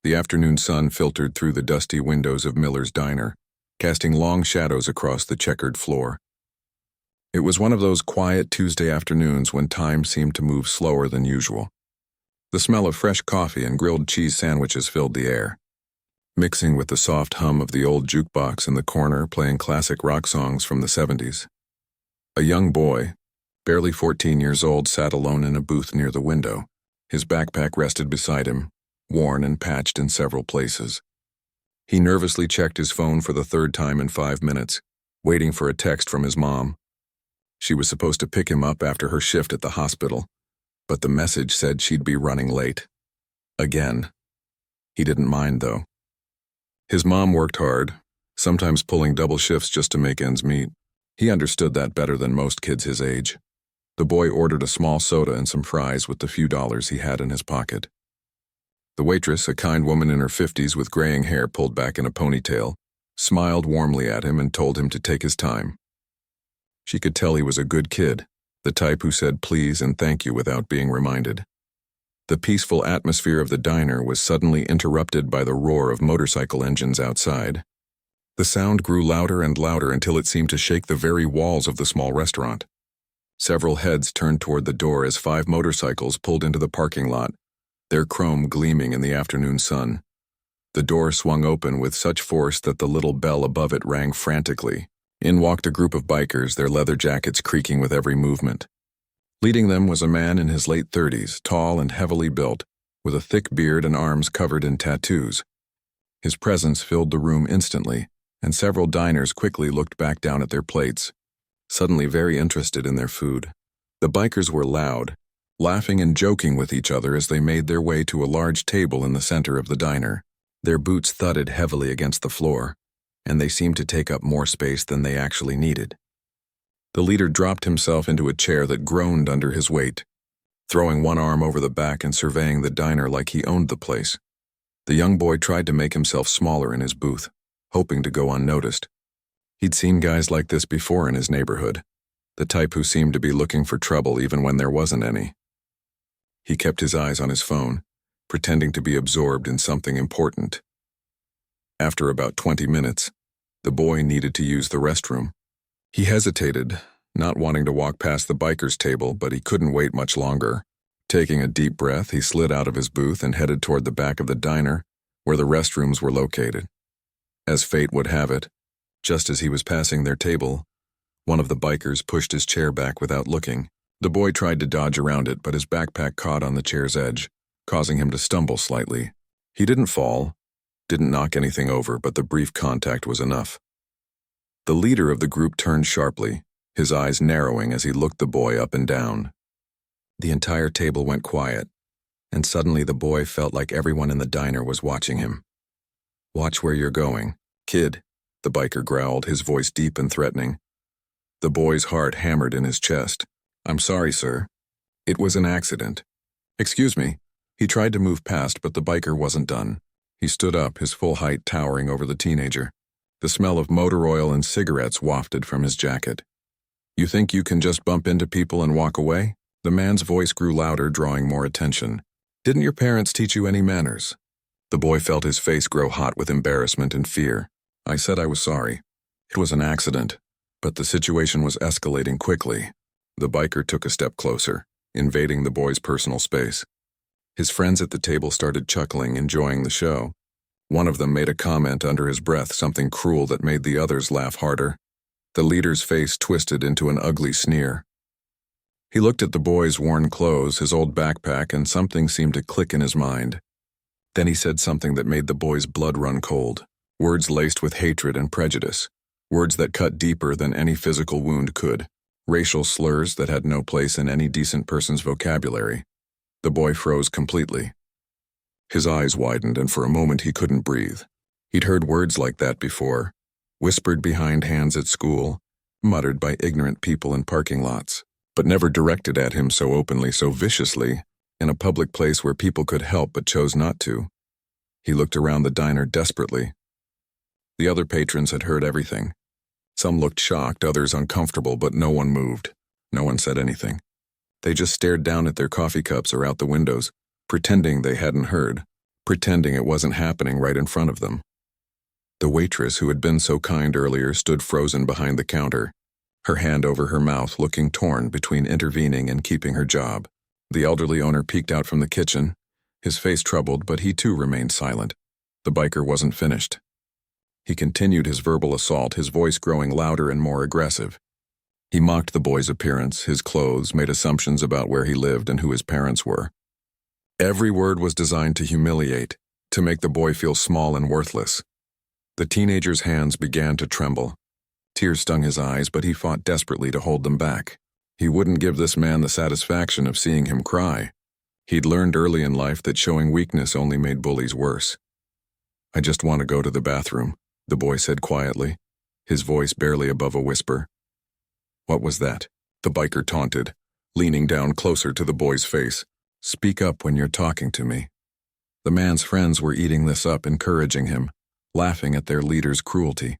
The afternoon sun filtered through the dusty windows of Miller's diner, casting long shadows across the checkered floor. It was one of those quiet Tuesday afternoons when time seemed to move slower than usual. The smell of fresh coffee and grilled cheese sandwiches filled the air, mixing with the soft hum of the old jukebox in the corner playing classic rock songs from the 70s. A young boy, barely 14 years old, sat alone in a booth near the window. His backpack rested beside him, worn and patched in several places. He nervously checked his phone for the third time in 5 minutes, waiting for a text from his mom. She was supposed to pick him up after her shift at the hospital, but the message said she'd be running late. Again. He didn't mind, though. His mom worked hard, sometimes pulling double shifts just to make ends meet. He understood that better than most kids his age. The boy ordered a small soda and some fries with the few dollars he had in his pocket. The waitress, a kind woman in her 50s with graying hair pulled back in a ponytail, smiled warmly at him and told him to take his time. She could tell he was a good kid, the type who said please and thank you without being reminded. The peaceful atmosphere of the diner was suddenly interrupted by the roar of motorcycle engines outside. The sound grew louder and louder until it seemed to shake the very walls of the small restaurant. Several heads turned toward the door as 5 motorcycles pulled into the parking lot, their chrome gleaming in the afternoon sun. The door swung open with such force that the little bell above it rang frantically. In walked a group of bikers, their leather jackets creaking with every movement. Leading them was a man in his late 30s, tall and heavily built, with a thick beard and arms covered in tattoos. His presence filled the room instantly, and several diners quickly looked back down at their plates, suddenly very interested in their food. The bikers were loud, laughing and joking with each other as they made their way to a large table in the center of the diner. Their boots thudded heavily against the floor, and they seemed to take up more space than they actually needed. The leader dropped himself into a chair that groaned under his weight, throwing one arm over the back and surveying the diner like he owned the place. The young boy tried to make himself smaller in his booth, hoping to go unnoticed. He'd seen guys like this before in his neighborhood, the type who seemed to be looking for trouble even when there wasn't any. He kept his eyes on his phone, pretending to be absorbed in something important. After about 20 minutes, the boy needed to use the restroom. He hesitated, not wanting to walk past the biker's table, but he couldn't wait much longer. Taking a deep breath, he slid out of his booth and headed toward the back of the diner, where the restrooms were located. As fate would have it, just as he was passing their table, one of the bikers pushed his chair back without looking. The boy tried to dodge around it, but his backpack caught on the chair's edge, causing him to stumble slightly. He didn't fall, didn't knock anything over, but the brief contact was enough. The leader of the group turned sharply, his eyes narrowing as he looked the boy up and down. The entire table went quiet, and suddenly the boy felt like everyone in the diner was watching him. "Watch where you're going, kid," the biker growled, his voice deep and threatening. The boy's heart hammered in his chest. "I'm sorry, sir. It was an accident." "Excuse me." He tried to move past, but the biker wasn't done. He stood up, his full height towering over the teenager. The smell of motor oil and cigarettes wafted from his jacket. "You think you can just bump into people and walk away?" The man's voice grew louder, drawing more attention. "Didn't your parents teach you any manners?" The boy felt his face grow hot with embarrassment and fear. "I said I was sorry. It was an accident." But the situation was escalating quickly. The biker took a step closer, invading the boy's personal space. His friends at the table started chuckling, enjoying the show. One of them made a comment under his breath, something cruel that made the others laugh harder. The leader's face twisted into an ugly sneer. He looked at the boy's worn clothes, his old backpack, and something seemed to click in his mind. Then he said something that made the boy's blood run cold, words laced with hatred and prejudice, words that cut deeper than any physical wound could, racial slurs that had no place in any decent person's vocabulary. The boy froze completely. His eyes widened, and for a moment he couldn't breathe. He'd heard words like that before, whispered behind hands at school, muttered by ignorant people in parking lots, but never directed at him so openly, so viciously, in a public place where people could help but chose not to. He looked around the diner desperately. The other patrons had heard everything. Some looked shocked, others uncomfortable, but no one moved. No one said anything. They just stared down at their coffee cups or out the windows, pretending they hadn't heard, pretending it wasn't happening right in front of them. The waitress who had been so kind earlier stood frozen behind the counter, her hand over her mouth, looking torn between intervening and keeping her job. The elderly owner peeked out from the kitchen, his face troubled, but he too remained silent. The biker wasn't finished. He continued his verbal assault, his voice growing louder and more aggressive. He mocked the boy's appearance, his clothes, made assumptions about where he lived and who his parents were. Every word was designed to humiliate, to make the boy feel small and worthless. The teenager's hands began to tremble. Tears stung his eyes, but he fought desperately to hold them back. He wouldn't give this man the satisfaction of seeing him cry. He'd learned early in life that showing weakness only made bullies worse. "I just want to go to the bathroom," the boy said quietly, his voice barely above a whisper. "What was that?" the biker taunted, leaning down closer to the boy's face. "Speak up when you're talking to me." The man's friends were eating this up, encouraging him, laughing at their leader's cruelty.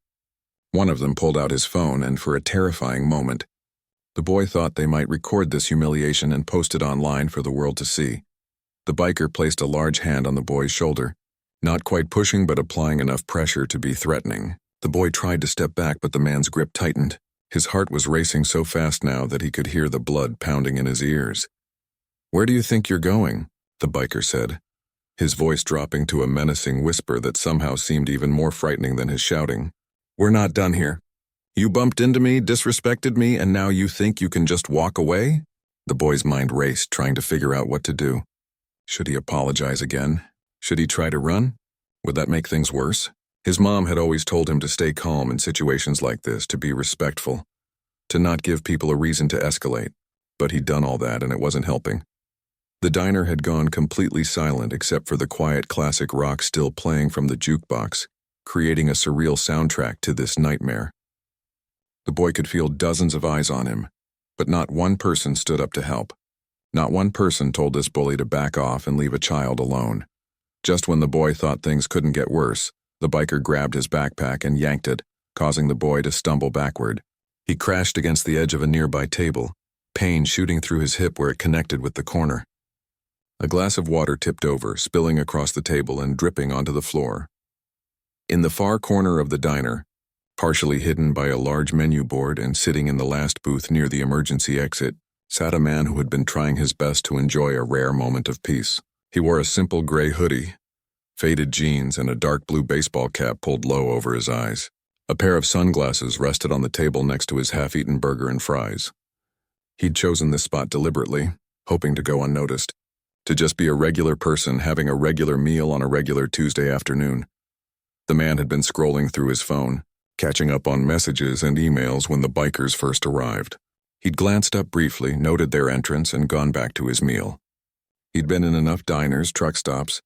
One of them pulled out his phone, and for a terrifying moment, the boy thought they might record this humiliation and post it online for the world to see. The biker placed a large hand on the boy's shoulder, not quite pushing but applying enough pressure to be threatening. The boy tried to step back, but the man's grip tightened. His heart was racing so fast now that he could hear the blood pounding in his ears. "Where do you think you're going?" the biker said, his voice dropping to a menacing whisper that somehow seemed even more frightening than his shouting. "We're not done here. You bumped into me, disrespected me, and now you think you can just walk away?" The boy's mind raced, trying to figure out what to do. Should he apologize again? Should he try to run? Would that make things worse? His mom had always told him to stay calm in situations like this, to be respectful, to not give people a reason to escalate. But he'd done all that, and it wasn't helping. The diner had gone completely silent except for the quiet classic rock still playing from the jukebox, creating a surreal soundtrack to this nightmare. The boy could feel dozens of eyes on him, but not one person stood up to help. Not one person told this bully to back off and leave a child alone. Just when the boy thought things couldn't get worse, the biker grabbed his backpack and yanked it, causing the boy to stumble backward. He crashed against the edge of a nearby table, pain shooting through his hip where it connected with the corner. A glass of water tipped over, spilling across the table and dripping onto the floor. In the far corner of the diner, partially hidden by a large menu board and sitting in the last booth near the emergency exit, sat a man who had been trying his best to enjoy a rare moment of peace. He wore a simple gray hoodie, faded jeans, and a dark blue baseball cap pulled low over his eyes. A pair of sunglasses rested on the table next to his half-eaten burger and fries. He'd chosen this spot deliberately, hoping to go unnoticed, to just be a regular person having a regular meal on a regular Tuesday afternoon. The man had been scrolling through his phone, catching up on messages and emails when the bikers first arrived. He'd glanced up briefly, noted their entrance, and gone back to his meal. He'd been in enough diners, truck stops,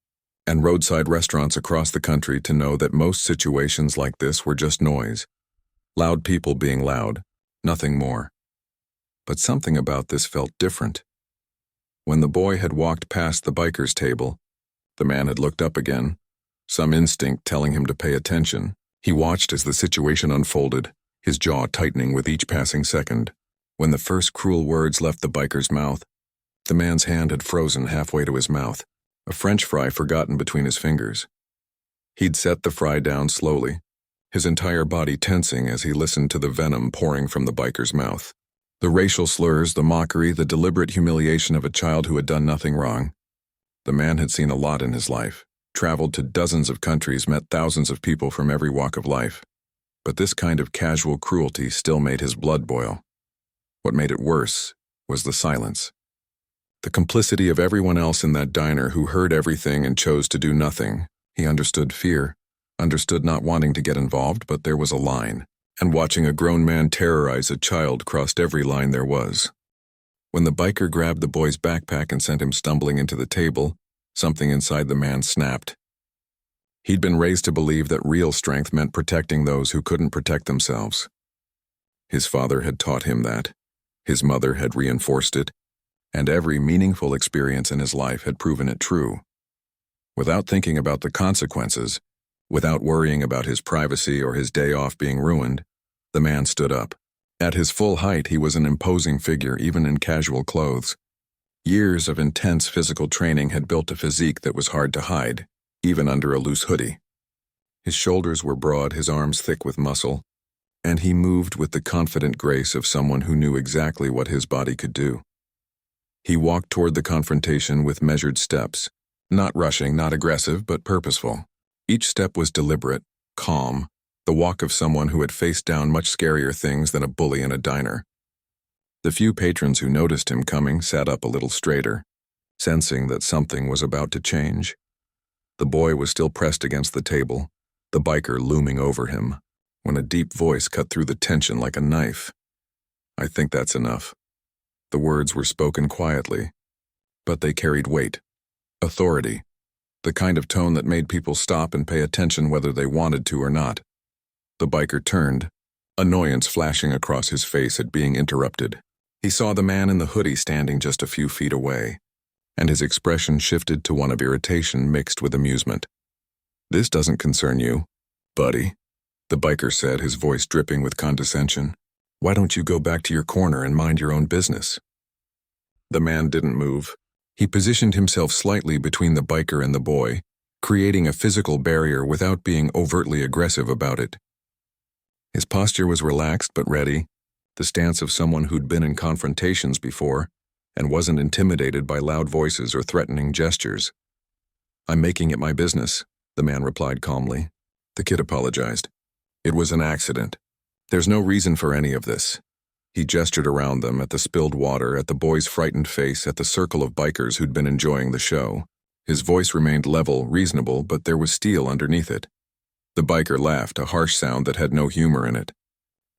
and roadside restaurants across the country to know that most situations like this were just noise. Loud people being loud, nothing more. But something about this felt different. When the boy had walked past the biker's table, the man had looked up again, some instinct telling him to pay attention. He watched as the situation unfolded, his jaw tightening with each passing second. When the first cruel words left the biker's mouth, the man's hand had frozen halfway to his mouth, a French fry forgotten between his fingers. He'd set the fry down slowly, his entire body tensing as he listened to the venom pouring from the biker's mouth. The racial slurs, the mockery, the deliberate humiliation of a child who had done nothing wrong. The man had seen a lot in his life, traveled to dozens of countries, met thousands of people from every walk of life. But this kind of casual cruelty still made his blood boil. What made it worse was the silence. The complicity of everyone else in that diner who heard everything and chose to do nothing. He understood fear, understood not wanting to get involved, but there was a line. And watching a grown man terrorize a child crossed every line there was. When the biker grabbed the boy's backpack and sent him stumbling into the table, something inside the man snapped. He'd been raised to believe that real strength meant protecting those who couldn't protect themselves. His father had taught him that. His mother had reinforced it, and every meaningful experience in his life had proven it true. Without thinking about the consequences, without worrying about his privacy or his day off being ruined, the man stood up. At his full height, he was an imposing figure, even in casual clothes. Years of intense physical training had built a physique that was hard to hide, even under a loose hoodie. His shoulders were broad, his arms thick with muscle, and he moved with the confident grace of someone who knew exactly what his body could do. He walked toward the confrontation with measured steps, not rushing, not aggressive, but purposeful. Each step was deliberate, calm, the walk of someone who had faced down much scarier things than a bully in a diner. The few patrons who noticed him coming sat up a little straighter, sensing that something was about to change. The boy was still pressed against the table, the biker looming over him, when a deep voice cut through the tension like a knife. "I think that's enough." The words were spoken quietly, but they carried weight, authority, the kind of tone that made people stop and pay attention whether they wanted to or not. The biker turned, annoyance flashing across his face at being interrupted. He saw the man in the hoodie standing just a few feet away, and his expression shifted to one of irritation mixed with amusement. "This doesn't concern you, buddy," the biker said, his voice dripping with condescension. "Why don't you go back to your corner and mind your own business?" The man didn't move. He positioned himself slightly between the biker and the boy, creating a physical barrier without being overtly aggressive about it. His posture was relaxed but ready, the stance of someone who'd been in confrontations before and wasn't intimidated by loud voices or threatening gestures. "I'm making it my business," the man replied calmly. The kid apologized. "It was an accident. There's no reason for any of this." He gestured around them, at the spilled water, at the boy's frightened face, at the circle of bikers who'd been enjoying the show. His voice remained level, reasonable, but there was steel underneath it. The biker laughed, a harsh sound that had no humor in it.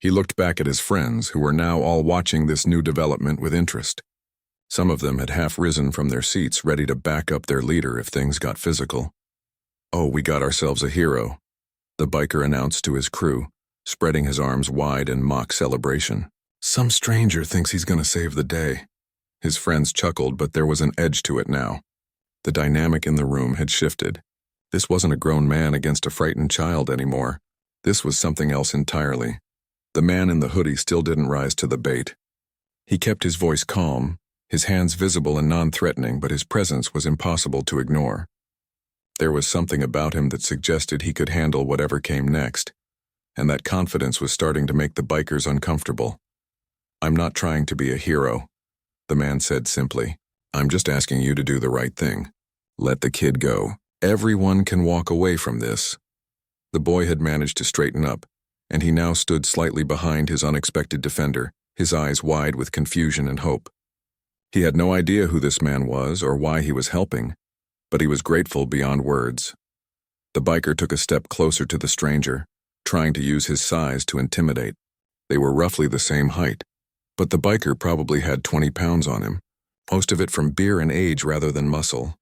He looked back at his friends, who were now all watching this new development with interest. Some of them had half risen from their seats, ready to back up their leader if things got physical. "Oh, we got ourselves a hero," the biker announced to his crew, spreading his arms wide in mock celebration. "Some stranger thinks he's going to save the day." His friends chuckled, but there was an edge to it now. The dynamic in the room had shifted. This wasn't a grown man against a frightened child anymore. This was something else entirely. The man in the hoodie still didn't rise to the bait. He kept his voice calm, his hands visible and non-threatening, but his presence was impossible to ignore. There was something about him that suggested he could handle whatever came next, and that confidence was starting to make the bikers uncomfortable. "I'm not trying to be a hero," the man said simply. "I'm just asking you to do the right thing. Let the kid go. Everyone can walk away from this." The boy had managed to straighten up, and he now stood slightly behind his unexpected defender, his eyes wide with confusion and hope. He had no idea who this man was or why he was helping, but he was grateful beyond words. The biker took a step closer to the stranger, trying to use his size to intimidate. They were roughly the same height, but the biker probably had 20 pounds on him, most of it from beer and age rather than muscle.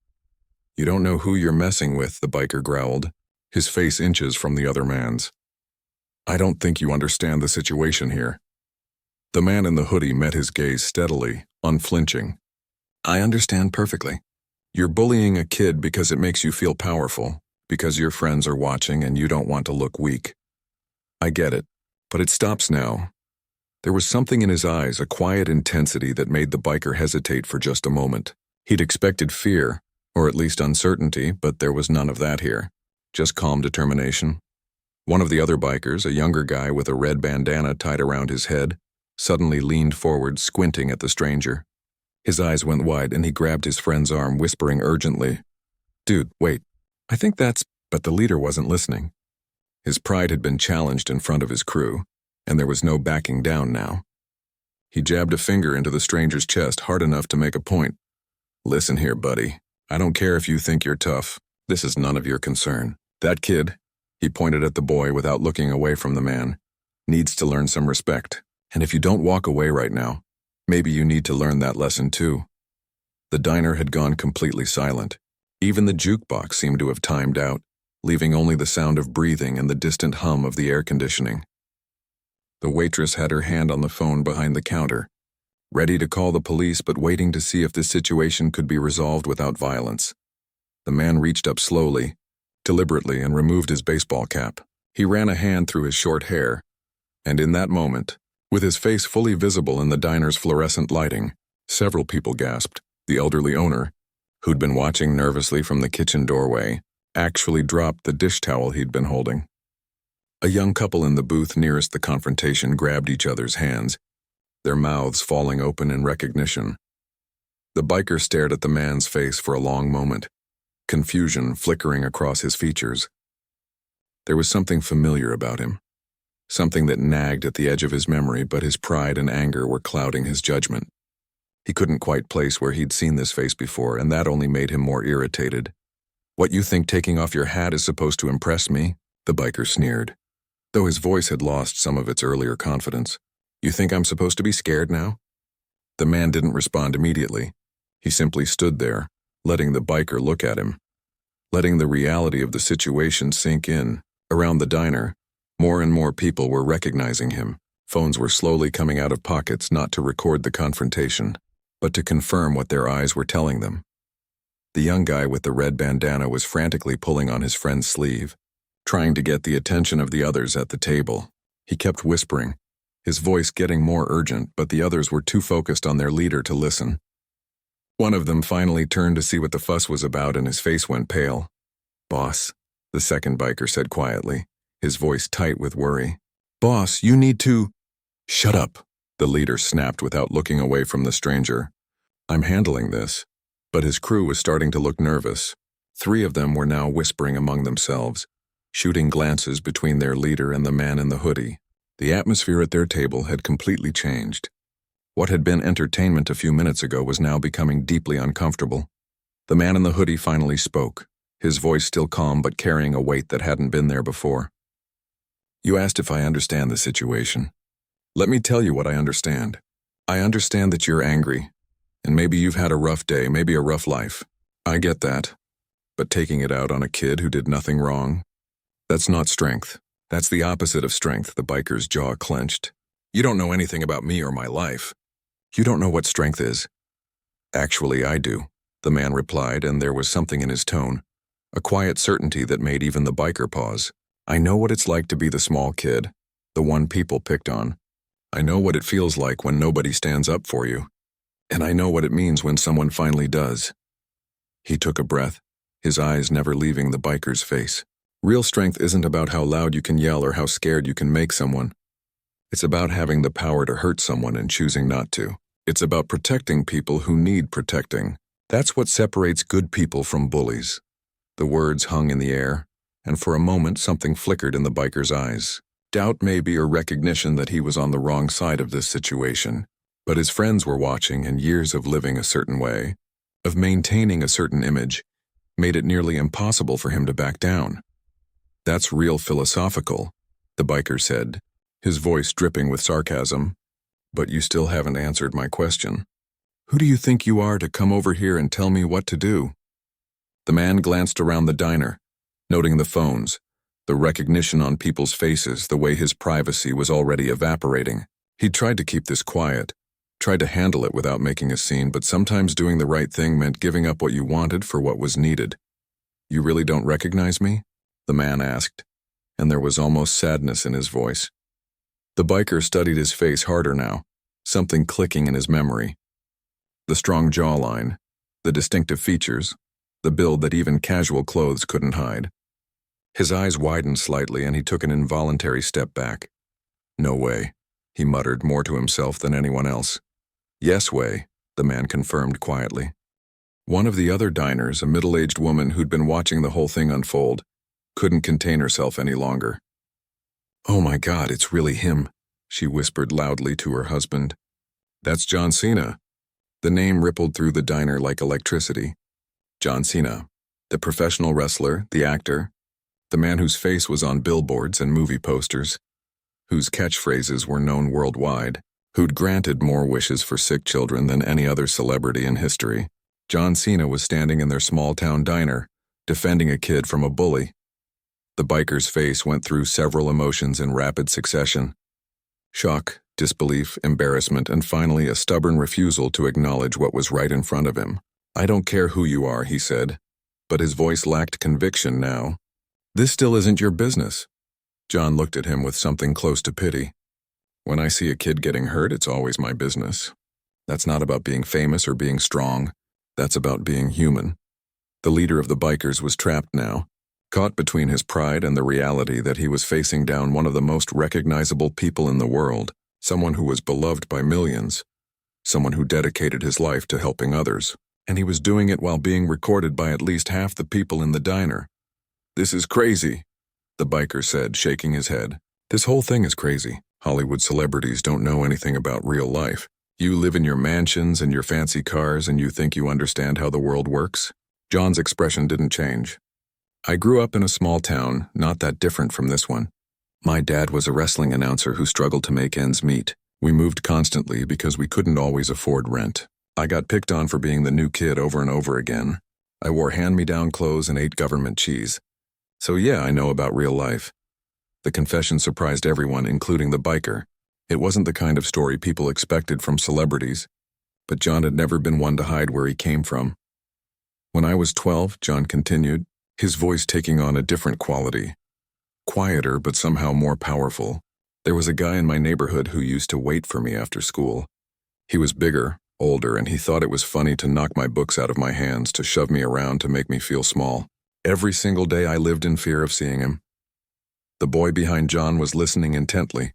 "You don't know who you're messing with," the biker growled, his face inches from the other man's. "I don't think you understand the situation here." The man in the hoodie met his gaze steadily, unflinching. "I understand perfectly. You're bullying a kid because it makes you feel powerful, because your friends are watching and you don't want to look weak. I get it, but it stops now." There was something in his eyes, a quiet intensity that made the biker hesitate for just a moment. He'd expected fear, or at least uncertainty, but there was none of that here. Just calm determination. One of the other bikers, a younger guy with a red bandana tied around his head, suddenly leaned forward, squinting at the stranger. His eyes went wide and he grabbed his friend's arm, whispering urgently, "Dude, wait. I think that's..." But the leader wasn't listening. His pride had been challenged in front of his crew, and there was no backing down now. He jabbed a finger into the stranger's chest hard enough to make a point. "Listen here, buddy. I don't care if you think you're tough. This is none of your concern. That kid," he pointed at the boy without looking away from the man, "needs to learn some respect. And if you don't walk away right now, maybe you need to learn that lesson too." The diner had gone completely silent. Even the jukebox seemed to have timed out, leaving only the sound of breathing and the distant hum of the air conditioning. The waitress had her hand on the phone behind the counter, ready to call the police but waiting to see if this situation could be resolved without violence. The man reached up slowly, deliberately, and removed his baseball cap. He ran a hand through his short hair, and in that moment, with his face fully visible in the diner's fluorescent lighting, several people gasped. The elderly owner, who'd been watching nervously from the kitchen doorway, actually dropped the dish towel he'd been holding. A young couple in the booth nearest the confrontation grabbed each other's hands, their mouths falling open in recognition. The biker stared at the man's face for a long moment, confusion flickering across his features. There was something familiar about him, something that nagged at the edge of his memory, but his pride and anger were clouding his judgment. He couldn't quite place where he'd seen this face before, and that only made him more irritated. "What, you think taking off your hat is supposed to impress me?" the biker sneered, though his voice had lost some of its earlier confidence. "You think I'm supposed to be scared now?" The man didn't respond immediately. He simply stood there, letting the biker look at him, letting the reality of the situation sink in. Around the diner, more and more people were recognizing him. Phones were slowly coming out of pockets, not to record the confrontation, but to confirm what their eyes were telling them. The young guy with the red bandana was frantically pulling on his friend's sleeve, trying to get the attention of the others at the table. He kept whispering, his voice getting more urgent, but the others were too focused on their leader to listen. One of them finally turned to see what the fuss was about, and his face went pale. "Boss," the second biker said quietly, his voice tight with worry. "Boss, you need to—" "Shut up," the leader snapped without looking away from the stranger. "I'm handling this." But his crew was starting to look nervous. 3 of them were now whispering among themselves, shooting glances between their leader and the man in the hoodie. The atmosphere at their table had completely changed. What had been entertainment a few minutes ago was now becoming deeply uncomfortable. The man in the hoodie finally spoke, his voice still calm but carrying a weight that hadn't been there before. "You asked if I understand the situation. Let me tell you what I understand. I understand that you're angry, and maybe you've had a rough day, maybe a rough life. I get that. But taking it out on a kid who did nothing wrong, that's not strength. That's the opposite of strength." The biker's jaw clenched. "You don't know anything about me or my life. You don't know what strength is." "Actually, I do," the man replied, and there was something in his tone, a quiet certainty that made even the biker pause. "I know what it's like to be the small kid, the one people picked on. I know what it feels like when nobody stands up for you. And I know what it means when someone finally does." He took a breath, his eyes never leaving the biker's face. "Real strength isn't about how loud you can yell or how scared you can make someone. It's about having the power to hurt someone and choosing not to. It's about protecting people who need protecting. That's what separates good people from bullies." The words hung in the air, and for a moment something flickered in the biker's eyes. Doubt maybe, or recognition that he was on the wrong side of this situation. But his friends were watching, and years of living a certain way, of maintaining a certain image, made it nearly impossible for him to back down. "That's real philosophical," the biker said, his voice dripping with sarcasm. "But you still haven't answered my question. Who do you think you are to come over here and tell me what to do?" The man glanced around the diner, noting the phones, the recognition on people's faces, the way his privacy was already evaporating. He tried to keep this quiet, tried to handle it without making a scene, but sometimes doing the right thing meant giving up what you wanted for what was needed. "You really don't recognize me?" the man asked, and there was almost sadness in his voice. The biker studied his face harder now, something clicking in his memory. The strong jawline, the distinctive features, the build that even casual clothes couldn't hide. His eyes widened slightly, and he took an involuntary step back. "No way," he muttered, more to himself than anyone else. "Yes way," the man confirmed quietly. One of the other diners, a middle-aged woman who'd been watching the whole thing unfold, couldn't contain herself any longer. "Oh my God, it's really him," she whispered loudly to her husband. "That's John Cena." The name rippled through the diner like electricity. John Cena, the professional wrestler, the actor, the man whose face was on billboards and movie posters, whose catchphrases were known worldwide, who'd granted more wishes for sick children than any other celebrity in history. John Cena was standing in their small-town diner, defending a kid from a bully. The biker's face went through several emotions in rapid succession. Shock, disbelief, embarrassment, and finally a stubborn refusal to acknowledge what was right in front of him. "I don't care who you are," he said, but his voice lacked conviction now. "This still isn't your business." John looked at him with something close to pity. "When I see a kid getting hurt, it's always my business. That's not about being famous or being strong. That's about being human." The leader of the bikers was trapped now, caught between his pride and the reality that he was facing down one of the most recognizable people in the world, someone who was beloved by millions, someone who dedicated his life to helping others, and he was doing it while being recorded by at least half the people in the diner. "This is crazy," the biker said, shaking his head. "This whole thing is crazy. Hollywood celebrities don't know anything about real life. You live in your mansions and your fancy cars and you think you understand how the world works?" John's expression didn't change. "I grew up in a small town, not that different from this one. My dad was a wrestling announcer who struggled to make ends meet. We moved constantly because we couldn't always afford rent. I got picked on for being the new kid over and over again. I wore hand-me-down clothes and ate government cheese. So yeah, I know about real life." The confession surprised everyone, including the biker. It wasn't the kind of story people expected from celebrities, but John had never been one to hide where he came from. "When I was 12, John continued, his voice taking on a different quality. Quieter, but somehow more powerful. There was a guy in my neighborhood who used to wait for me after school. He was bigger, older, and he thought it was funny to knock my books out of my hands, to shove me around, to make me feel small. Every single day I lived in fear of seeing him." The boy behind John was listening intently.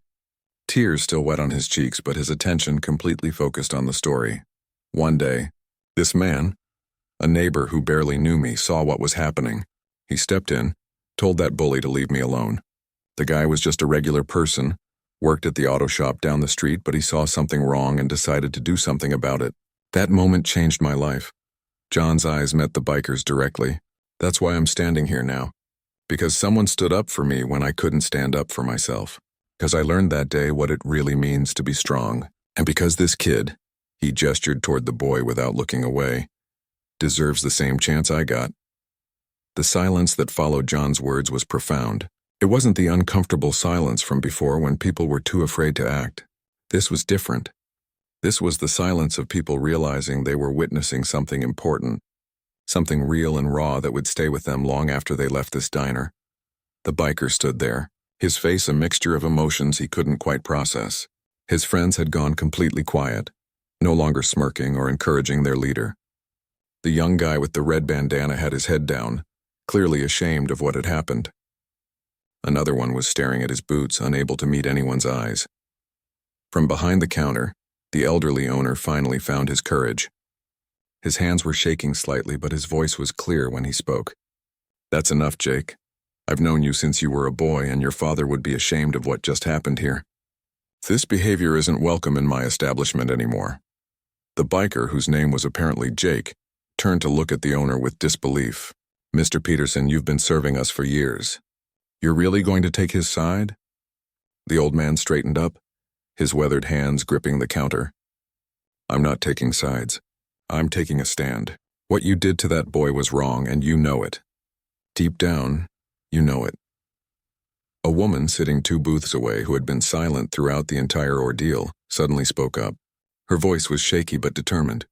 Tears still wet on his cheeks, but his attention completely focused on the story. One day, this man, a neighbor who barely knew me, saw what was happening. He stepped in, told that bully to leave me alone. The guy was just a regular person, worked at the auto shop down the street, but he saw something wrong and decided to do something about it. That moment changed my life. John's eyes met the biker's directly. "That's why I'm standing here now. Because someone stood up for me when I couldn't stand up for myself. Because I learned that day what it really means to be strong. And because this kid," he gestured toward the boy without looking away, "deserves the same chance I got." The silence that followed John's words was profound. It wasn't the uncomfortable silence from before when people were too afraid to act. This was different. This was the silence of people realizing they were witnessing something important, something real and raw that would stay with them long after they left this diner. The biker stood there, his face a mixture of emotions he couldn't quite process. His friends had gone completely quiet, no longer smirking or encouraging their leader. The young guy with the red bandana had his head down, clearly ashamed of what had happened. Another one was staring at his boots, unable to meet anyone's eyes. From behind the counter, the elderly owner finally found his courage. His hands were shaking slightly, but his voice was clear when he spoke. "That's enough, Jake. I've known you since you were a boy, and your father would be ashamed of what just happened here. This behavior isn't welcome in my establishment anymore." The biker, whose name was apparently Jake, turned to look at the owner with disbelief. "Mr. Peterson, you've been serving us for years. You're really going to take his side?" The old man straightened up, his weathered hands gripping the counter. "I'm not taking sides. I'm taking a stand. What you did to that boy was wrong, and you know it. Deep down, you know it." A woman sitting 2 booths away, who had been silent throughout the entire ordeal, suddenly spoke up. Her voice was shaky but determined.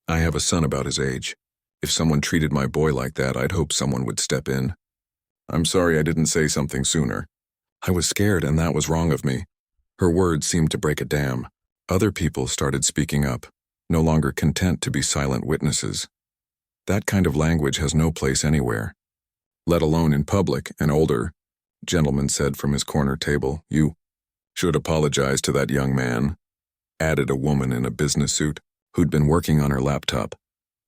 "I have a son about his age. If someone treated my boy like that, I'd hope someone would step in. I'm sorry I didn't say something sooner. I was scared, and that was wrong of me." Her words seemed to break a dam. Other people started speaking up, no longer content to be silent witnesses. That kind of language has no place anywhere, let alone in public. An older gentleman said from his corner table, "You should apologize to that young man," added a woman in a business suit who'd been working on her laptop.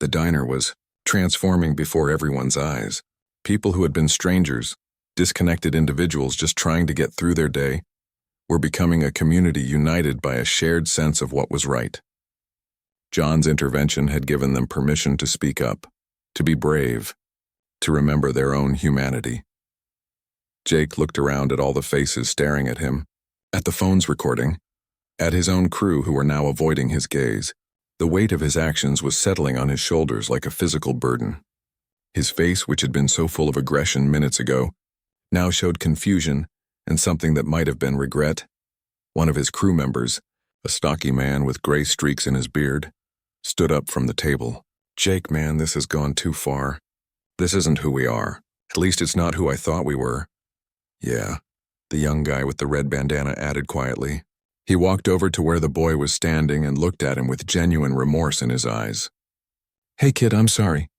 The diner was transforming before everyone's eyes. People who had been strangers, disconnected individuals just trying to get through their day, were becoming a community united by a shared sense of what was right. John's intervention had given them permission to speak up, to be brave, to remember their own humanity. Jake looked around at all the faces staring at him, at the phones recording, at his own crew who were now avoiding his gaze. The weight of his actions was settling on his shoulders like a physical burden. His face, which had been so full of aggression minutes ago, now showed confusion and something that might have been regret. One of his crew members, a stocky man with gray streaks in his beard, stood up from the table. "Jake, man, this has gone too far. This isn't who we are. At least it's not who I thought we were." "Yeah," the young guy with the red bandana added quietly. He walked over to where the boy was standing and looked at him with genuine remorse in his eyes. "Hey kid, I'm sorry.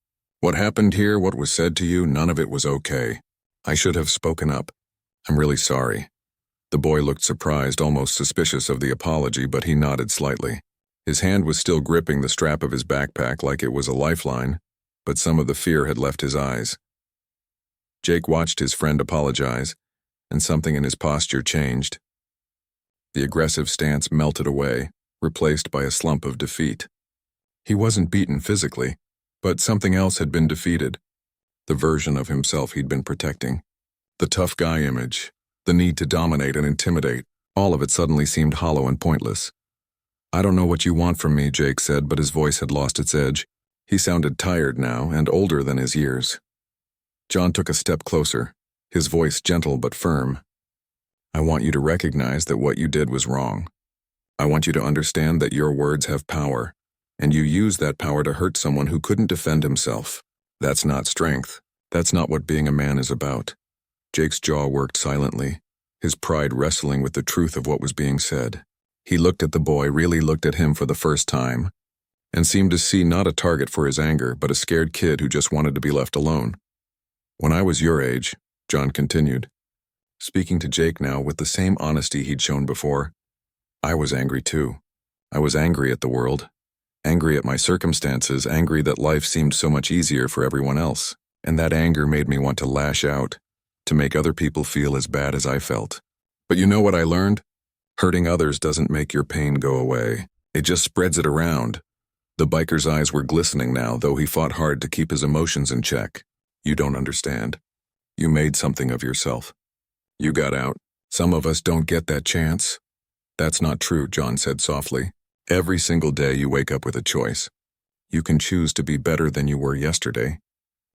What happened here, what was said to you, none of it was okay. I should have spoken up. I'm really sorry. The boy looked surprised, almost suspicious of the apology, but he nodded slightly. His hand was still gripping the strap of his backpack like it was a lifeline, but some of the fear had left his eyes. Jake watched his friend apologize, and something in his posture changed. The aggressive stance melted away, replaced by a slump of defeat. He wasn't beaten physically, but something else had been defeated. The version of himself he'd been protecting. The tough guy image, the need to dominate and intimidate, all of it suddenly seemed hollow and pointless. I don't know what you want from me, Jake said, but his voice had lost its edge. He sounded tired now and older than his years. John took a step closer, his voice gentle but firm. I want you to recognize that what you did was wrong. I want you to understand that your words have power, and you use that power to hurt someone who couldn't defend himself. That's not strength. That's not what being a man is about. Jake's jaw worked silently, his pride wrestling with the truth of what was being said. He looked at the boy, really looked at him for the first time, and seemed to see not a target for his anger, but a scared kid who just wanted to be left alone. When I was your age, John continued, speaking to Jake now with the same honesty he'd shown before, I was angry too. I was angry at the world, angry at my circumstances, angry that life seemed so much easier for everyone else, and that anger made me want to lash out, to make other people feel as bad as I felt. But you know what I learned? Hurting others doesn't make your pain go away. It just spreads it around. The biker's eyes were glistening now, though he fought hard to keep his emotions in check. You don't understand. You made something of yourself. You got out. Some of us don't get that chance. That's not true, John said softly. Every single day you wake up with a choice. You can choose to be better than you were yesterday.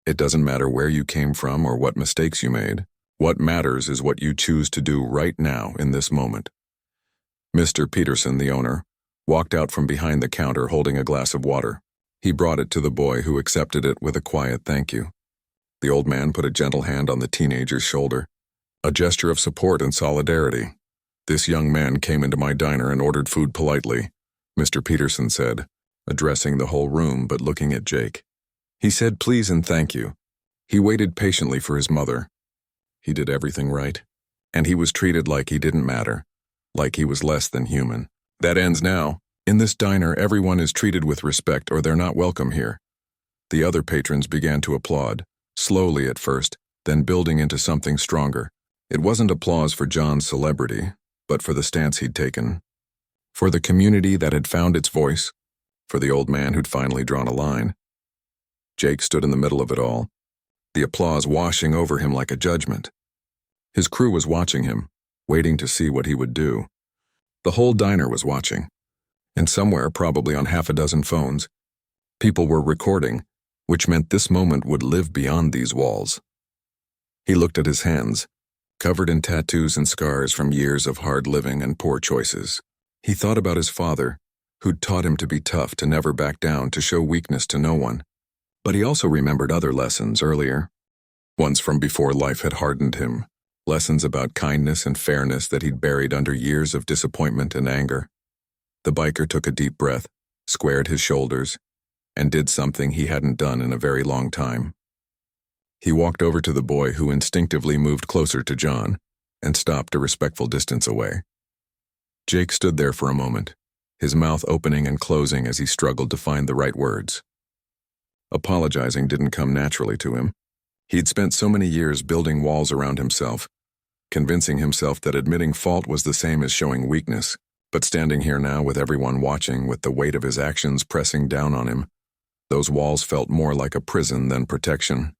It doesn't matter where you came from or what mistakes you made. What matters is what you choose to do right now in this moment. Mr. Peterson, the owner, walked out from behind the counter holding a glass of water. He brought it to the boy, who accepted it with a quiet thank you. The old man put a gentle hand on the teenager's shoulder, a gesture of support and solidarity. This young man came into my diner and ordered food politely, Mr. Peterson said, addressing the whole room but looking at Jake. He said please and thank you. He waited patiently for his mother. He did everything right, and he was treated like he didn't matter, like he was less than human. That ends now. In this diner, everyone is treated with respect or they're not welcome here. The other patrons began to applaud, slowly at first, then building into something stronger. It wasn't applause for John's celebrity, but for the stance he'd taken. For the community that had found its voice. For the old man who'd finally drawn a line. Jake stood in the middle of it all, the applause washing over him like a judgment. His crew was watching him, waiting to see what he would do. The whole diner was watching, and somewhere, probably on half a dozen phones, people were recording, which meant this moment would live beyond these walls. He looked at his hands, covered in tattoos and scars from years of hard living and poor choices. He thought about his father, who'd taught him to be tough, to never back down, to show weakness to no one. But he also remembered other lessons earlier, ones from before life had hardened him, lessons about kindness and fairness that he'd buried under years of disappointment and anger. The biker took a deep breath, squared his shoulders, and did something he hadn't done in a very long time. He walked over to the boy, who instinctively moved closer to John, and stopped a respectful distance away. Jake stood there for a moment, his mouth opening and closing as he struggled to find the right words. Apologizing didn't come naturally to him. He'd spent so many years building walls around himself, convincing himself that admitting fault was the same as showing weakness, but standing here now with everyone watching, with the weight of his actions pressing down on him, those walls felt more like a prison than protection.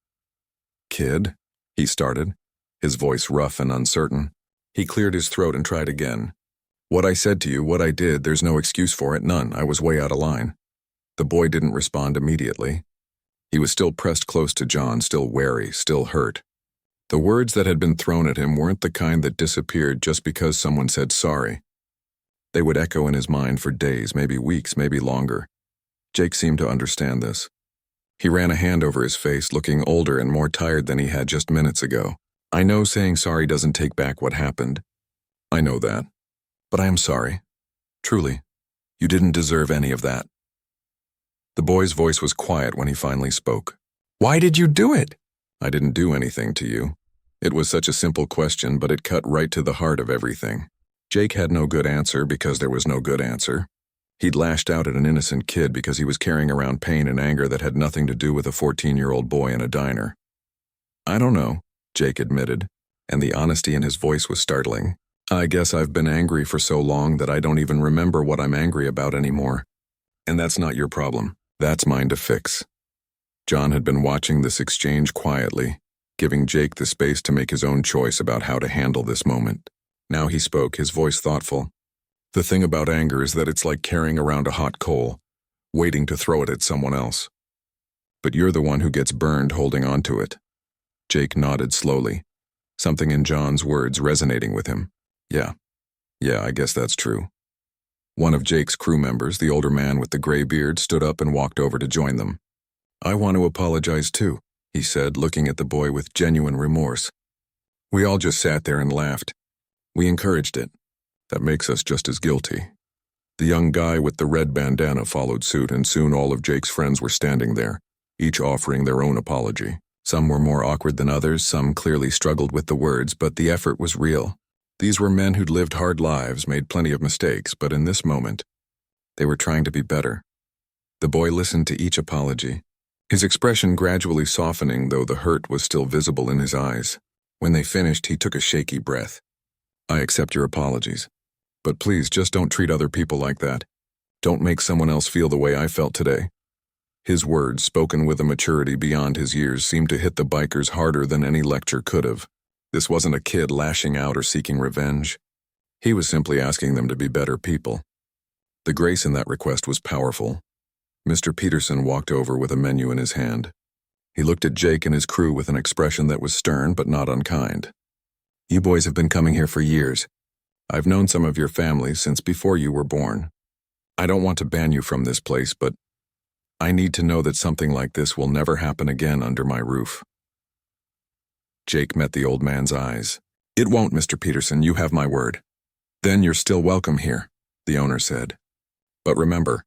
Kid, he started, his voice rough and uncertain. He cleared his throat and tried again. What I said to you, what I did, there's no excuse for it, none. I was way out of line. The boy didn't respond immediately. He was still pressed close to John, still wary, still hurt. The words that had been thrown at him weren't the kind that disappeared just because someone said sorry. They would echo in his mind for days, maybe weeks, maybe longer. Jake seemed to understand this. He ran a hand over his face, looking older and more tired than he had just minutes ago. I know saying sorry doesn't take back what happened. I know that. But I am sorry. Truly. You didn't deserve any of that. The boy's voice was quiet when he finally spoke. Why did you do it? I didn't do anything to you. It was such a simple question, but it cut right to the heart of everything. Jake had no good answer because there was no good answer. He'd lashed out at an innocent kid because he was carrying around pain and anger that had nothing to do with a 14-year-old boy in a diner. "I don't know," Jake admitted, and the honesty in his voice was startling. "I guess I've been angry for so long that I don't even remember what I'm angry about anymore. And that's not your problem. That's mine to fix." John had been watching this exchange quietly, giving Jake the space to make his own choice about how to handle this moment. Now he spoke, his voice thoughtful. "The thing about anger is that it's like carrying around a hot coal, waiting to throw it at someone else. But you're the one who gets burned holding on to it." Jake nodded slowly, something in John's words resonating with him. Yeah, I guess that's true." One of Jake's crew members, the older man with the gray beard, stood up and walked over to join them. "I want to apologize too," he said, looking at the boy with genuine remorse. "We all just sat there and laughed. We encouraged it. That makes us just as guilty." The young guy with the red bandana followed suit, and soon all of Jake's friends were standing there, each offering their own apology. Some were more awkward than others, some clearly struggled with the words, but the effort was real. These were men who'd lived hard lives, made plenty of mistakes, but in this moment, they were trying to be better. The boy listened to each apology, his expression gradually softening, though the hurt was still visible in his eyes. When they finished, he took a shaky breath. "I accept your apologies. But please, just don't treat other people like that. Don't make someone else feel the way I felt today." His words, spoken with a maturity beyond his years, seemed to hit the bikers harder than any lecture could have. This wasn't a kid lashing out or seeking revenge. He was simply asking them to be better people. The grace in that request was powerful. Mr. Peterson walked over with a menu in his hand. He looked at Jake and his crew with an expression that was stern but not unkind. "You boys have been coming here for years. I've known some of your families since before you were born. I don't want to ban you from this place, but I need to know that something like this will never happen again under my roof." Jake met the old man's eyes. "It won't, Mr. Peterson, you have my word." "Then you're still welcome here," the owner said. "But remember,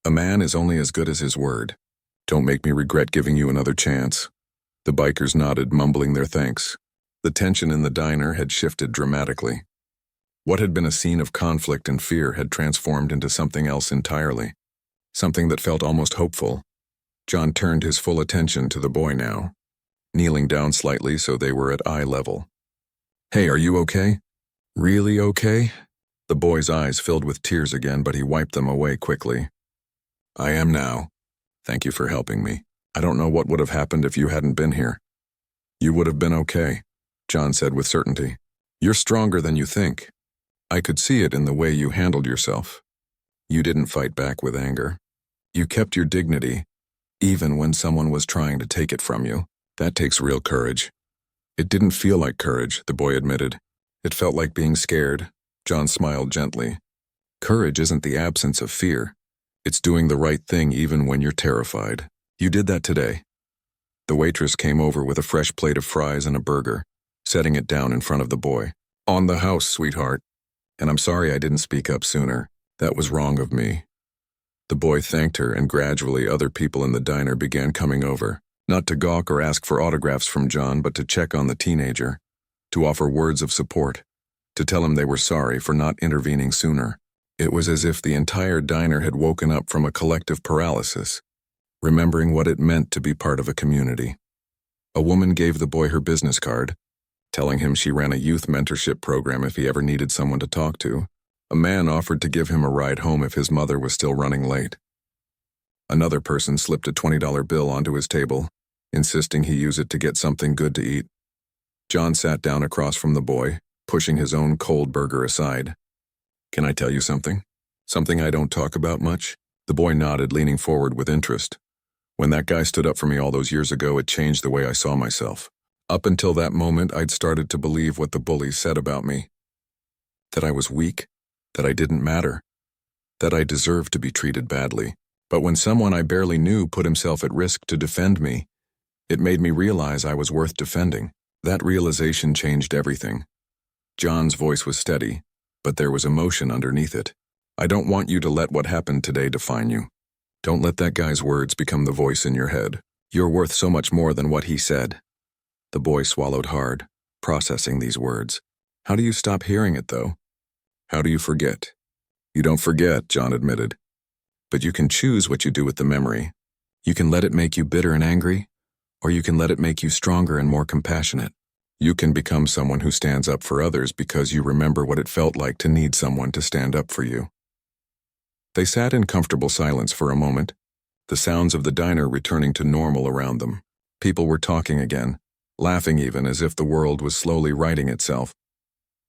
a man is only as good as his word. Don't make me regret giving you another chance." The bikers nodded, mumbling their thanks. The tension in the diner had shifted dramatically. What had been a scene of conflict and fear had transformed into something else entirely, something that felt almost hopeful. John turned his full attention to the boy now, kneeling down slightly so they were at eye level. "Hey, are you okay? Really okay?" The boy's eyes filled with tears again, but he wiped them away quickly. "I am now. Thank you for helping me. I don't know what would have happened if you hadn't been here." "You would have been okay," John said with certainty. "You're stronger than you think. I could see it in the way you handled yourself. You didn't fight back with anger. You kept your dignity, even when someone was trying to take it from you. That takes real courage." "It didn't feel like courage," the boy admitted. "It felt like being scared." John smiled gently. "Courage isn't the absence of fear. It's doing the right thing even when you're terrified. You did that today." The waitress came over with a fresh plate of fries and a burger, setting it down in front of the boy. "On the house, sweetheart. And I'm sorry I didn't speak up sooner. That was wrong of me." The boy thanked her, and gradually other people in the diner began coming over, not to gawk or ask for autographs from John, but to check on the teenager, to offer words of support, to tell him they were sorry for not intervening sooner. It was as if the entire diner had woken up from a collective paralysis, remembering what it meant to be part of a community. A woman gave the boy her business card, telling him she ran a youth mentorship program if he ever needed someone to talk to. A man offered to give him a ride home if his mother was still running late. Another person slipped a $20 bill onto his table, insisting he use it to get something good to eat. John sat down across from the boy, pushing his own cold burger aside. "Can I tell you something? Something I don't talk about much?" The boy nodded, leaning forward with interest. "When that guy stood up for me all those years ago, it changed the way I saw myself. Up until that moment, I'd started to believe what the bullies said about me. That I was weak, that I didn't matter, that I deserved to be treated badly. But when someone I barely knew put himself at risk to defend me, it made me realize I was worth defending. That realization changed everything." John's voice was steady, but there was emotion underneath it. "I don't want you to let what happened today define you. Don't let that guy's words become the voice in your head. You're worth so much more than what he said." The boy swallowed hard. processing these words. How do you stop hearing it, though? How do you forget? You don't forget, John admitted. But you can choose what you do with the memory. You can let it make you bitter and angry, or you can let it make you stronger and more compassionate. You can become someone who stands up for others because you remember what it felt like to need someone to stand up for you. They sat in comfortable silence for a moment, the sounds of the diner returning to normal around them. People were talking again, laughing even, as if the world was slowly righting itself.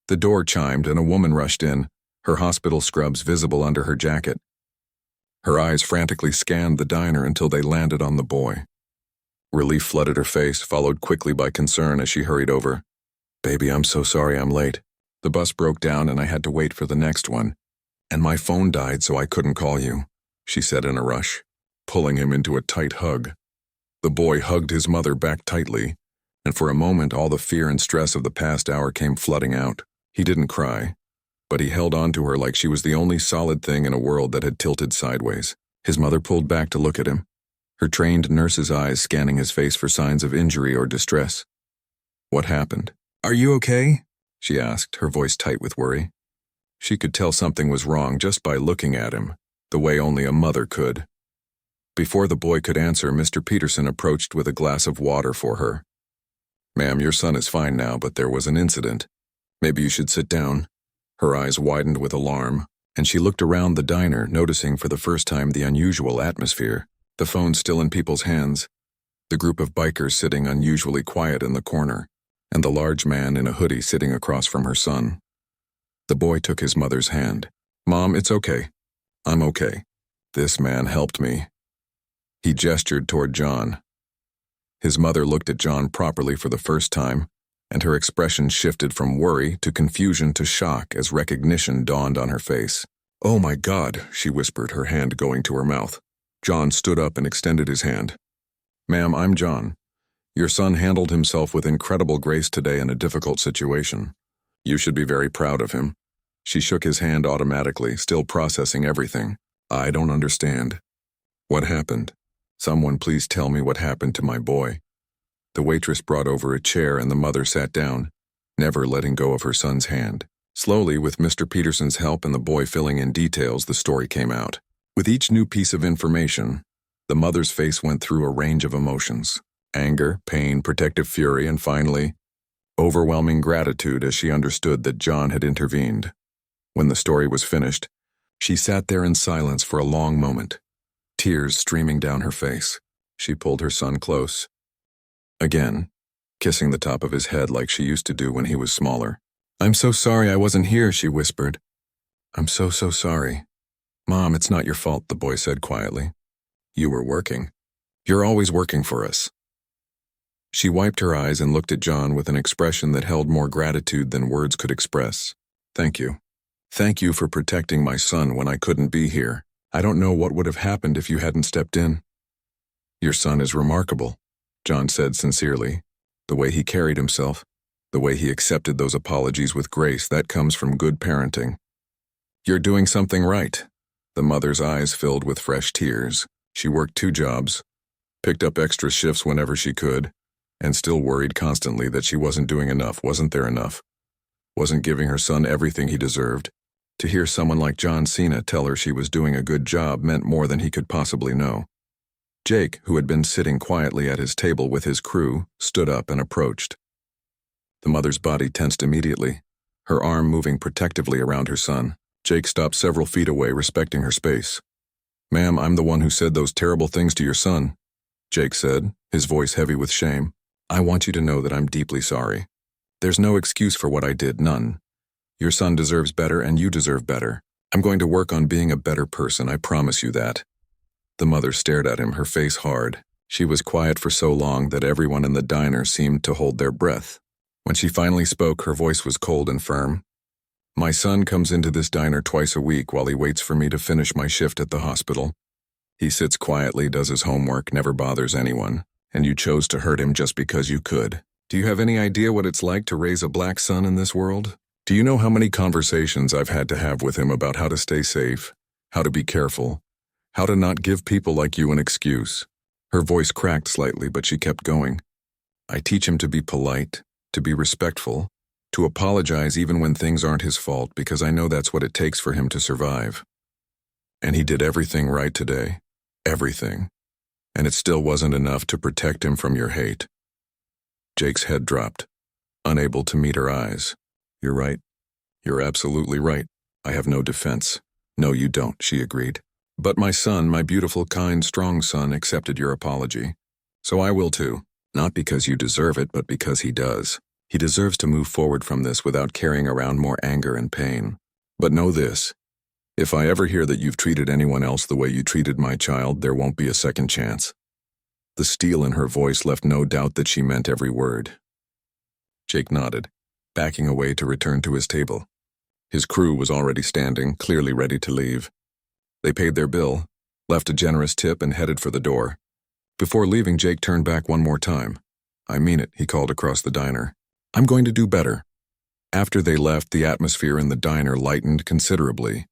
The door chimed and a woman rushed in, her hospital scrubs visible under her jacket. Her eyes frantically scanned the diner until they landed on the boy. Relief flooded her face, followed quickly by concern as she hurried over. "Baby, I'm so sorry I'm late. The bus broke down and I had to wait for the next one. And my phone died, so I couldn't call you," she said in a rush, pulling him into a tight hug. The boy hugged his mother back tightly, and for a moment all the fear and stress of the past hour came flooding out. He didn't cry, but he held on to her like she was the only solid thing in a world that had tilted sideways. His mother pulled back to look at him, her trained nurse's eyes scanning his face for signs of injury or distress. "What happened?" "Are you okay?" she asked, her voice tight with worry. She could tell something was wrong just by looking at him, the way only a mother could. Before the boy could answer, Mr. Peterson approached with a glass of water for her. "Ma'am, your son is fine now, but there was an incident. Maybe you should sit down." Her eyes widened with alarm, and she looked around the diner, noticing for the first time the unusual atmosphere, the phone still in people's hands, the group of bikers sitting unusually quiet in the corner, and the large man in a hoodie sitting across from her son. The boy took his mother's hand. "Mom, it's okay. I'm okay. This man helped me." He gestured toward John. His mother looked at John properly for the first time, and her expression shifted from worry to confusion to shock as recognition dawned on her face. "Oh my God," she whispered, her hand going to her mouth. John stood up and extended his hand. "Ma'am, I'm John. Your son handled himself with incredible grace today in a difficult situation. You should be very proud of him." She shook his hand automatically, still processing everything. "I don't understand. What happened? Someone please tell me what happened to my boy." The waitress brought over a chair and the mother sat down, never letting go of her son's hand. Slowly, with Mr. Peterson's help and the boy filling in details, the story came out. With each new piece of information, the mother's face went through a range of emotions: anger, pain, protective fury, and finally, overwhelming gratitude as she understood that John had intervened. When the story was finished, she sat there in silence for a long moment, tears streaming down her face. She pulled her son close, again, kissing the top of his head like she used to do when he was smaller. "I'm so sorry I wasn't here," she whispered. "I'm so sorry." "Mom, it's not your fault," the boy said quietly. "You were working. You're always working for us." She wiped her eyes and looked at John with an expression that held more gratitude than words could express. "Thank you. Thank you for protecting my son when I couldn't be here. I don't know what would have happened if you hadn't stepped in." "Your son is remarkable," John said sincerely. "The way he carried himself, the way he accepted those apologies with grace, that comes from good parenting." "You're doing something right." The mother's eyes filled with fresh tears. She worked 2 jobs, picked up extra shifts whenever she could, and still worried constantly that she wasn't doing enough, wasn't there enough, wasn't giving her son everything he deserved. To hear someone like John Cena tell her she was doing a good job meant more than he could possibly know. Jake, who had been sitting quietly at his table with his crew, stood up and approached. The mother's body tensed immediately, her arm moving protectively around her son. Jake stopped several feet away, respecting her space. "Ma'am, I'm the one who said those terrible things to your son," Jake said, his voice heavy with shame. "I want you to know that I'm deeply sorry. There's no excuse for what I did, none. Your son deserves better and you deserve better. I'm going to work on being a better person, I promise you that." The mother stared at him, her face hard. She was quiet for so long that everyone in the diner seemed to hold their breath. When she finally spoke, her voice was cold and firm. "My son comes into this diner twice a week while he waits for me to finish my shift at the hospital. He sits quietly, does his homework, never bothers anyone, and you chose to hurt him just because you could. Do you have any idea what it's like to raise a black son in this world? Do you know how many conversations I've had to have with him about how to stay safe, how to be careful, how to not give people like you an excuse?" Her voice cracked slightly, but she kept going. "I teach him to be polite, to be respectful, to apologize even when things aren't his fault because I know that's what it takes for him to survive. And he did everything right today. Everything. And it still wasn't enough to protect him from your hate. Jake's head dropped, unable to meet her eyes. You're right. You're absolutely right. I have no defense. No, you don't, she agreed. But my son, my beautiful, kind, strong son, accepted your apology. So I will too. Not because you deserve it, but because he does. He deserves to move forward from this without carrying around more anger and pain. But know this. If I ever hear that you've treated anyone else the way you treated my child, there won't be a second chance. The steel in her voice left no doubt that she meant every word. Jake nodded, backing away to return to his table. His crew was already standing, clearly ready to leave. They paid their bill, left a generous tip, and headed for the door. Before leaving, Jake turned back one more time. I mean it, he called across the diner. I'm going to do better. After they left, the atmosphere in the diner lightened considerably.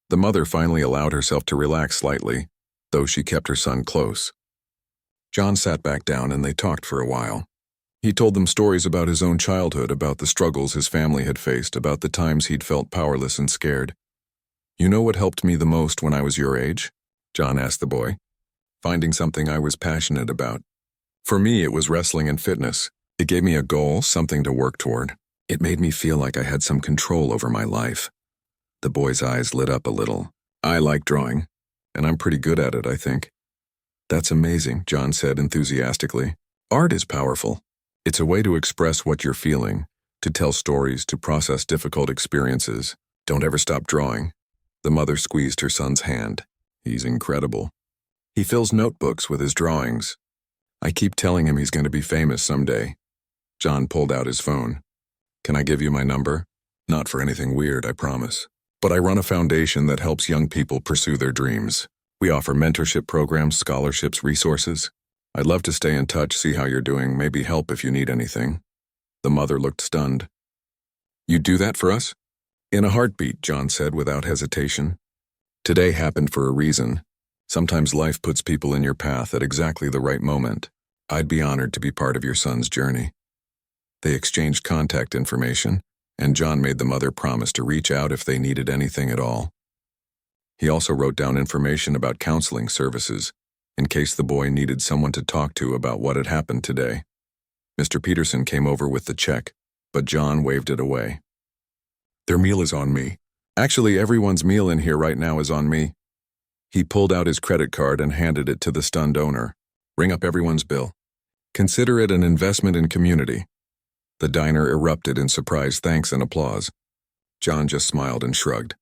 The mother finally allowed herself to relax slightly, though she kept her son close. John sat back down and they talked for a while. He told them stories about his own childhood, about the struggles his family had faced, about the times he'd felt powerless and scared. You know what helped me the most when I was your age? John asked the boy. Finding something I was passionate about. For me, it was wrestling and fitness. It gave me a goal, something to work toward. It made me feel like I had some control over my life. The boy's eyes lit up a little. I like drawing, and I'm pretty good at it, I think. That's amazing, John said enthusiastically. Art is powerful. It's a way to express what you're feeling, to tell stories, to process difficult experiences. Don't ever stop drawing. The mother squeezed her son's hand. He's incredible. He fills notebooks with his drawings. I keep telling him he's going to be famous someday. John pulled out his phone. Can I give you my number? Not for anything weird, I promise. But I run a foundation that helps young people pursue their dreams. We offer mentorship programs, scholarships, resources. I'd love to stay in touch, see how you're doing, maybe help if you need anything. The mother looked stunned. You'd do that for us? In a heartbeat, John said without hesitation. Today happened for a reason. Sometimes life puts people in your path at exactly the right moment. I'd be honored to be part of your son's journey. They exchanged contact information, and John made the mother promise to reach out if they needed anything at all. He also wrote down information about counseling services, in case the boy needed someone to talk to about what had happened today. Mr. Peterson came over with the check, but John waved it away. Their meal is on me. Actually, everyone's meal in here right now is on me. He pulled out his credit card and handed it to the stunned owner. Ring up everyone's bill. Consider it an investment in community. The diner erupted in surprised thanks and applause. John just smiled and shrugged.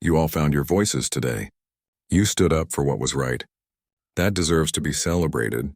You all found your voices today. You stood up for what was right. That deserves to be celebrated.